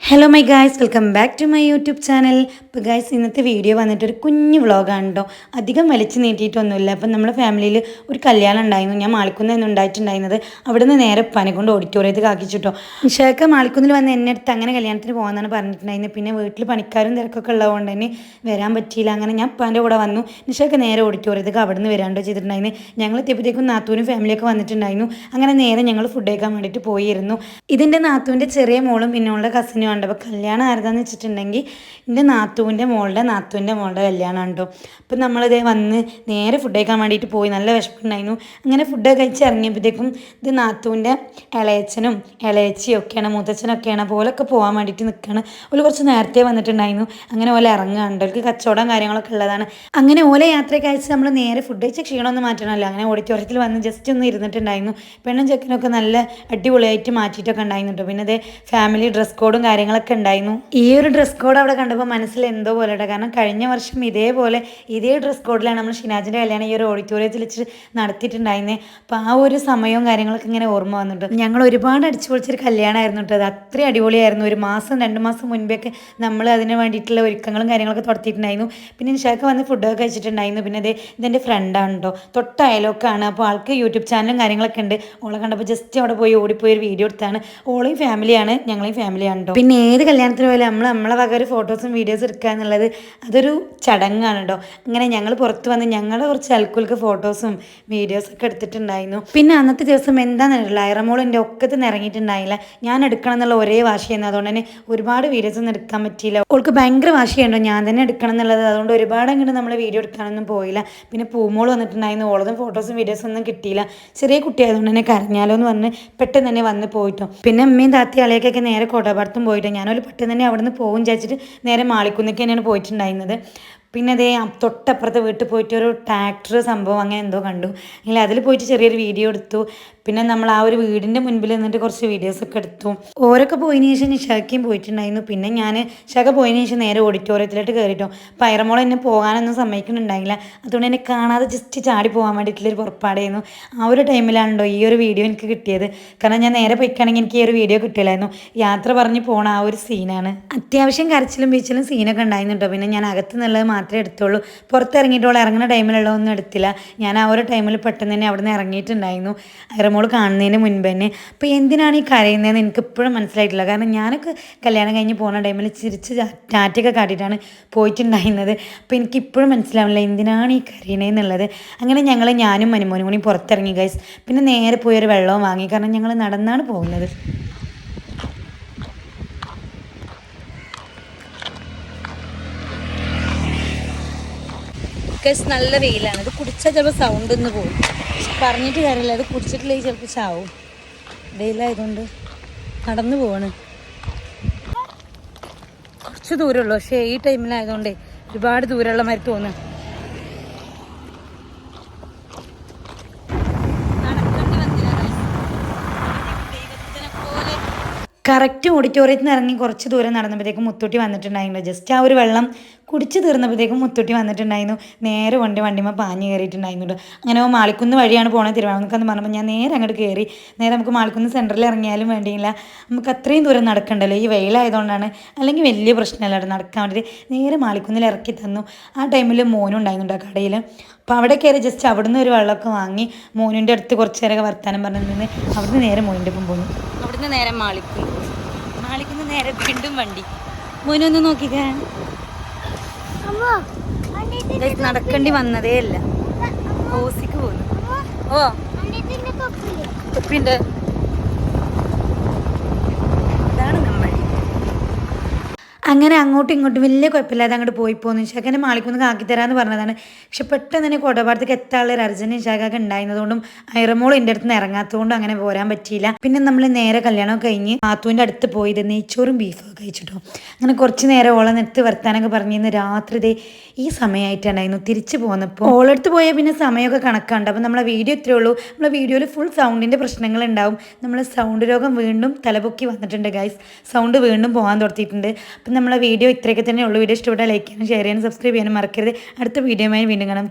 Hello my guys, welcome back to my YouTube channel. ഇപ്പോൾ guys, ഇന്നത്തെ video വന്നിട്ടൊരു കുഞ്ഞു വ്ളോഗാണ് കേട്ടോ. അധികം വലിച്ചു നീട്ടിയിട്ടൊന്നുമില്ല. അപ്പം നമ്മുടെ ഫാമിലിയിൽ ഒരു കല്യാണം ഉണ്ടായിരുന്നു. ഞാൻ മാളിക്കുന്നിൽ ഉണ്ടായിട്ടുണ്ടായിരുന്നത്. അവിടെ നിന്ന് നേരെ പനകൊണ്ട് ഓഡിറ്റോറിയത്തിൽ ആക്കിച്ചിട്ടോ. നിഷാക്ക മാളിക്കുന്നിൽ വന്ന് എന്നെ അടുത്ത് അങ്ങനെ കല്യാണത്തിന് പോകാമെന്നാണ് പറഞ്ഞിട്ടുണ്ടായിരുന്നത്. പിന്നെ വീട്ടിൽ പണിക്കാരും തിരക്കൊക്കെ ഉള്ളതുകൊണ്ട് തന്നെ വരാൻ പറ്റിയില്ല. അങ്ങനെ ഞാൻ ഉപ്പാൻ്റെ കൂടെ വന്നു. നിഷാക്ക നേരെ ഓഡിറ്റോറിയത്തേക്ക് അവിടെ നിന്ന് വരാണ്ടോ ചെയ്തിട്ടുണ്ടായിരുന്നു. ഞങ്ങൾ എത്തിയപ്പോഴത്തേക്കും നാത്തൂനും ഫാമിലിയൊക്കെ വന്നിട്ടുണ്ടായിരുന്നു. അങ്ങനെ നേരെ ഞങ്ങൾ ഫുഡ് കഴിക്കാൻ വേണ്ടിയിട്ട് പോയിരുന്നു. ഇതിൻ്റെ നാത്തൂൻ്റെ ചെറിയ മോളും പിന്നെ അവളുടെ കസിനും ഉണ്ട്. അപ്പോൾ കല്യാണം ആരുതാന്ന് വെച്ചിട്ടുണ്ടെങ്കിൽ എൻ്റെ നാത്തൂൻ്റെ മോളുടെ കല്യാണം ഉണ്ടോ. അപ്പം നമ്മളിതേ വന്ന് നേരെ ഫുഡ് കഴിക്കാൻ വേണ്ടിയിട്ട് പോയി. നല്ല വിശപ്പുണ്ടായിരുന്നു. അങ്ങനെ ഫുഡ് കഴിച്ച് ഇറങ്ങിയപ്പോഴത്തേക്കും ഇത് നാത്തൂൻ്റെ ഇളയച്ചനും ഇളയച്ചിയും ഒക്കെയാണ്, മൂത്തച്ഛനൊക്കെയാണ്. പോലൊക്കെ പോകാൻ വേണ്ടിയിട്ട് നിൽക്കുകയാണ്. ഓല് കുറച്ച് നേരത്തെ വന്നിട്ടുണ്ടായിരുന്നു. അങ്ങനെ ഓല ഇറങ്ങുകയുണ്ട്. അവർക്ക് കച്ചവടം കാര്യങ്ങളൊക്കെ ഉള്ളതാണ്. അങ്ങനെ ഓല യാത്രയൊക്കെ അയച്ച് നമ്മൾ നേരെ ഫുഡ് കഴിച്ച് ക്ഷീണമൊന്നും മാറ്റണമല്ലോ. അങ്ങനെ ഓഡിറ്റോറിയത്തിൽ വന്ന് ജസ്റ്റ് ഒന്ന് ഇരുന്നിട്ടുണ്ടായിരുന്നു. പെണ്ണും ചെക്കനൊക്കെ നല്ല അടിപൊളിയായിട്ട് മാറ്റിയിട്ടൊക്കെ ഉണ്ടായിരുന്നു കേട്ടോ. പിന്നെ അതേ ഫാമിലി ഡ്രസ് കോഡും കാര്യങ്ങളൊക്കെ ഉണ്ടായിരുന്നു. ഈ ഒരു ഡ്രസ് കോഡ് അവിടെ കണ്ടപ്പോൾ മനസ്സിൽ എന്തോ പോലെ. കാരണം കഴിഞ്ഞ വർഷം ഇതേപോലെ ഇതേ ഡ്രസ് കോഡിലാണ് നമ്മൾ ഷിനാജിൻ്റെ കല്യാണം ഈ ഒരു ഓഡിറ്റോറിയത്തിൽ വെച്ച് നടത്തിയിട്ടുണ്ടായിരുന്നത്. അപ്പോൾ ആ ഒരു സമയവും കാര്യങ്ങളൊക്കെ ഇങ്ങനെ ഓർമ്മ വന്നിട്ടുണ്ട്. ഞങ്ങൾ ഒരുപാട് അടിച്ചു പൊളിച്ചൊരു കല്യാണമായിരുന്നു കേട്ടോ. അത് അത്രയും അടിപൊളിയായിരുന്നു. ഒരു മാസം 2 മാസം മുൻപൊക്കെ നമ്മൾ അതിന് വേണ്ടിയിട്ടുള്ള ഒരുക്കങ്ങളും കാര്യങ്ങളൊക്കെ തുടത്തിയിട്ടുണ്ടായിരുന്നു. പിന്നെ നിഷാക്ക് വന്ന് ഫുഡൊക്കെ കഴിച്ചിട്ടുണ്ടായിരുന്നു. പിന്നെ ഇതെൻ്റെ ഫ്രണ്ടാണ് കേട്ടോ, തൊട്ട അയലൊക്കെയാണ്. അപ്പോൾ ആൾക്ക് യൂട്യൂബ് ചാനലും കാര്യങ്ങളൊക്കെ ഉണ്ട്. ഓളെ കണ്ടപ്പോൾ ജസ്റ്റ് അവിടെ പോയി ഓടിപ്പോയി ഒരു വീഡിയോ എടുത്താണ്. ഓളെയും ഫാമിലിയാണ്, ഞങ്ങളെയും ഫാമിലിയാണ് കേട്ടോ. പിന്നെ ഏത് കല്യാണത്തിന് പോയാലും നമ്മളെ വക ഒരു ഫോട്ടോസും വീഡിയോസും എടുക്കുക എന്നുള്ളത് അതൊരു ചടങ്ങാണ് കേട്ടോ. അങ്ങനെ ഞങ്ങൾ പുറത്ത് വന്ന് ഞങ്ങളുടെ കുറച്ച് അൽക്കുലക്ക് ഫോട്ടോസും വീഡിയോസൊക്കെ എടുത്തിട്ടുണ്ടായിരുന്നു. പിന്നെ അന്നത്തെ ദിവസം എന്താണെന്നറിയില്ല, ഐറമോൾ എൻ്റെ ഒക്കത്തിന് ഇറങ്ങിയിട്ടുണ്ടായില്ല. ഞാൻ എടുക്കണം എന്നുള്ള ഒരേ വാശിയായിരുന്നു. അതുകൊണ്ട് തന്നെ ഒരുപാട് വീഡിയോസൊന്നും എടുക്കാൻ പറ്റിയില്ല. ഓൾക്ക് ഭയങ്കര വാശിയുണ്ടോ ഞാൻ തന്നെ എടുക്കണം എന്നുള്ളത്. അതുകൊണ്ട് ഒരുപാട് അങ്ങോട്ട് നമ്മൾ വീഡിയോ എടുക്കാനൊന്നും പോയില്ല. പിന്നെ പൂമോൾ വന്നിട്ടുണ്ടായിരുന്നു. ഓളതും ഫോട്ടോസും വീഡിയോസും ഒന്നും കിട്ടിയില്ല. ചെറിയ കുട്ടിയായതുകൊണ്ട് തന്നെ കരഞ്ഞാലോ എന്ന് പറഞ്ഞ് പെട്ടെന്ന് തന്നെ വന്ന് പോയിട്ടോ. പിന്നെ അമ്മയും താത്തി അളിയൊക്കെ നേരെ കോട്ടപാടത്തും പോയിട്ടോ. ഞാനൊരു പെട്ടെന്ന് തന്നെ അവിടെ നിന്ന് പോകും വിചാരിച്ചിട്ട് നേരെ മാളിക്കുന്നിക്ക് തന്നെയാണ് പോയിട്ടുണ്ടായിരുന്നത്. പിന്നെ അതേ തൊട്ടപ്പുറത്തെ വീട്ടിൽ പോയിട്ട് ഒരു ട്രാക്ടർ സംഭവം അങ്ങനെ എന്തോ കണ്ടു. അല്ലെങ്കിൽ അതിൽ പോയിട്ട് ചെറിയൊരു വീഡിയോ എടുത്തു. പിന്നെ നമ്മൾ ആ ഒരു വീടിൻ്റെ മുൻപിൽ നിന്നിട്ട് കുറച്ച് വീഡിയോസൊക്കെ എടുത്തു. ഓരൊക്കെ പോയതിന് ശേഷം നിഷാക്കയും പോയിട്ടുണ്ടായിരുന്നു. പിന്നെ ഞാൻ ശക പോയതിന് ശേഷം നേരെ ഓഡിറ്റോറിയത്തിലോട്ട് കയറിയിട്ടോ. അപ്പോൾ ഐറമോൾ എന്നെ പോകാനൊന്നും സമ്മതിക്കുന്നുണ്ടായില്ല. അതുകൊണ്ട് എന്നെ കാണാതെ ജസ്റ്റ് ചാടി പോകാൻ വേണ്ടിയിട്ടുള്ളൊരു പുറപ്പാടായിരുന്നു. ആ ഒരു ടൈമിലാണല്ലോ ഈ ഒരു വീഡിയോ എനിക്ക് കിട്ടിയത്. കാരണം ഞാൻ നേരെ പോയിക്കാണെങ്കിൽ എനിക്ക് ഈ ഒരു വീഡിയോ കിട്ടില്ലായിരുന്നു. യാത്ര പറഞ്ഞ് പോണ ആ ഒരു സീനാണ്. അത്യാവശ്യം കരച്ചിലും ബീച്ചിലും സീനൊക്കെ ഉണ്ടായിരുന്നു കേട്ടോ. പിന്നെ ഞാൻ അകത്ത് നിന്നുള്ളത് മാത്രമേ എടുത്തുള്ളൂ. പുറത്തിറങ്ങിയിട്ടുള്ള ഇറങ്ങുന്ന ടൈമിലുള്ളതൊന്നും എടുത്തില്ല. ഞാൻ ആ ഒരു ടൈമിൽ പെട്ടെന്ന് തന്നെ അവിടെ നിന്ന് ഇറങ്ങിയിട്ടുണ്ടായിരുന്നു, ഐറമോൾ കാണുന്നതിന് മുൻപ് തന്നെ. അപ്പോൾ എന്തിനാണ് ഈ കരയുന്നതെന്ന് എനിക്കിപ്പോഴും മനസ്സിലായിട്ടില്ല. കാരണം ഞാനൊക്കെ കല്യാണം കഴിഞ്ഞ് പോകുന്ന ടൈമിൽ ചിരിച്ച് ടാറ്റയൊക്കെ കാട്ടിയിട്ടാണ് പോയിട്ടുണ്ടായിരുന്നത്. അപ്പോൾ എനിക്കിപ്പോഴും മനസ്സിലാവില്ല എന്തിനാണ് ഈ കരയണേന്നുള്ളത്. അങ്ങനെ ഞാനും മനുമോനും കൂടി പുറത്തിറങ്ങി ഗൈസ്. പിന്നെ നേരെ പോയൊരു വെള്ളവും വാങ്ങി. കാരണം ഞങ്ങൾ നടന്നാണ് പോകുന്നത്. നല്ല വെയിലാണ്. ഇത് കുടിച്ചാൽ ചിലപ്പോൾ സൗണ്ട് ഒന്ന് പോകും. പറഞ്ഞിട്ട് കാര്യമില്ല, അത് കുടിച്ചിട്ടില്ലെങ്കിൽ ചിലപ്പോൾ ചാവും. വെയിലായതുകൊണ്ട് നടന്നു പോവാണ്. കുറച്ച് ദൂരമുള്ളൂ, പക്ഷേ ഈ ടൈമിലായതുകൊണ്ട് ഒരുപാട് ദൂരമുള്ള മാതിരി തോന്നുന്നു. കറക്റ്റ് ഓഡിറ്റോറിയത്തിൽ നിന്ന് ഇറങ്ങി കുറച്ച് ദൂരം നടന്നപ്പോഴത്തേക്കും മുത്തൂട്ടി വന്നിട്ടുണ്ടായിരുന്നു. ജസ്റ്റ് ആ ഒരു വെള്ളം കുടിച്ച് തീർന്നപ്പോഴത്തേക്കും മുത്തൂട്ടി വന്നിട്ടുണ്ടായിരുന്നു. നേരെ വണ്ടിമ പാഞ്ഞ് കയറിയിട്ടുണ്ടായിരുന്നു. അങ്ങനെ മാളിക്കുന്ന് വഴിയാണ് പോണത് തിരുവനന്തപുരത്ത് പറഞ്ഞപ്പോൾ ഞാൻ നേരെ അങ്ങോട്ട് കയറി. നേരെ നമുക്ക് മാളിക്കുന്ന് സെൻറ്ററിൽ ഇറങ്ങിയാലും വേണ്ടിയില്ല, നമുക്ക് അത്രയും ദൂരം നടക്കണ്ടല്ലോ. ഈ വെയിലായതുകൊണ്ടാണ്, അല്ലെങ്കിൽ വലിയ പ്രശ്നമല്ല നടക്കാൻ വേണ്ടിയിട്ട്. നേരെ മാളിക്കുന്നിൽ ഇറക്കി തന്നു. ആ ടൈമിൽ മോനും ഉണ്ടായിരുന്നുണ്ട് ആ കടയിൽ. അപ്പോൾ അവിടെ കയറി ജസ്റ്റ് അവിടുന്ന് ഒരു വെള്ളമൊക്കെ വാങ്ങി മോനിൻ്റെ അടുത്ത് കുറച്ച് നേരമൊക്കെ വർത്താനം പറഞ്ഞു നിന്ന് അവിടുന്ന് നേരെ മോനിൻ്റെ ഒപ്പം പോയി. അവിടുന്ന് നേരെ മാളിക്കുന്ന് നേരെ വീണ്ടും വണ്ടി. മോനൊന്ന് നോക്കിക്കേ, നടക്കേണ്ടി വന്നതേ ഇല്ല. ഓസിക്ക് പോന്നു. ഓ തൊപ്പിണ്ട്. ഇതാണ് നമ്മൾ. അങ്ങനെ അങ്ങോട്ടും ഇങ്ങോട്ടും വലിയ കുഴപ്പമില്ലാതെ അങ്ങോട്ട് പോയി പോകുന്നു. നിഷാക്കനെ മാളിക്കുന്ന് കാക്കിത്തരാമെന്ന് പറഞ്ഞതാണ്. പക്ഷെ പെട്ടെന്ന് തന്നെ കോട്ടപ്പാടത്തേക്ക് എത്താനുള്ള ഒരു അർജന്റ് നിഷാക്കൊക്കെ ഉണ്ടായിരുന്നതുകൊണ്ടും ഐറമോൾ എൻ്റെ അടുത്ത് നിന്ന് ഇറങ്ങാത്തതുകൊണ്ടും അങ്ങനെ പോരാൻ പറ്റിയില്ല. പിന്നെ നമ്മൾ നേരെ കല്യാണം കഴിഞ്ഞ് നാത്തൂൻ്റെ അടുത്ത് പോയത് നെയ്ച്ചോറും ബീഫൊക്കെ കഴിച്ചിട്ടോ. അങ്ങനെ കുറച്ച് നേരം ഓളെ നിർത്തി വർത്താനൊക്കെ പറഞ്ഞിരുന്നു. രാത്രി ഈ സമയമായിട്ടുണ്ടായിരുന്നു തിരിച്ചു പോകുന്നപ്പോൾ. ഓളെടുത്ത് പോയാൽ പിന്നെ സമയമൊക്കെ കണക്കാണ്ട്. അപ്പോൾ നമ്മളെ വീഡിയോ ഇത്രയേ ഉള്ളൂ. നമ്മളെ വീഡിയോയിൽ ഫുൾ സൗണ്ടിൻ്റെ പ്രശ്നങ്ങളുണ്ടാവും. നമ്മൾ സൗണ്ട് രോഗം വീണ്ടും തലപൊക്കി വന്നിട്ടുണ്ട് ഗൈസ്. സൗണ്ട് വീണ്ടും പോകാൻ തുടത്തിയിട്ടുണ്ട്. അപ്പം നമ്മളെ വീഡിയോ ഇത്രയൊക്കെ തന്നെ ഉള്ളൂ. വീഡിയോ ഇഷ്ടപ്പെട്ടാൽ ലൈക്ക് ചെയ്യാനും ഷെയർ ചെയ്യാനും സബ്സ്ക്രൈബ് ചെയ്യാനും മറക്കരുത്. അടുത്ത വീഡിയോയുമായി വീണ്ടും കാണാം.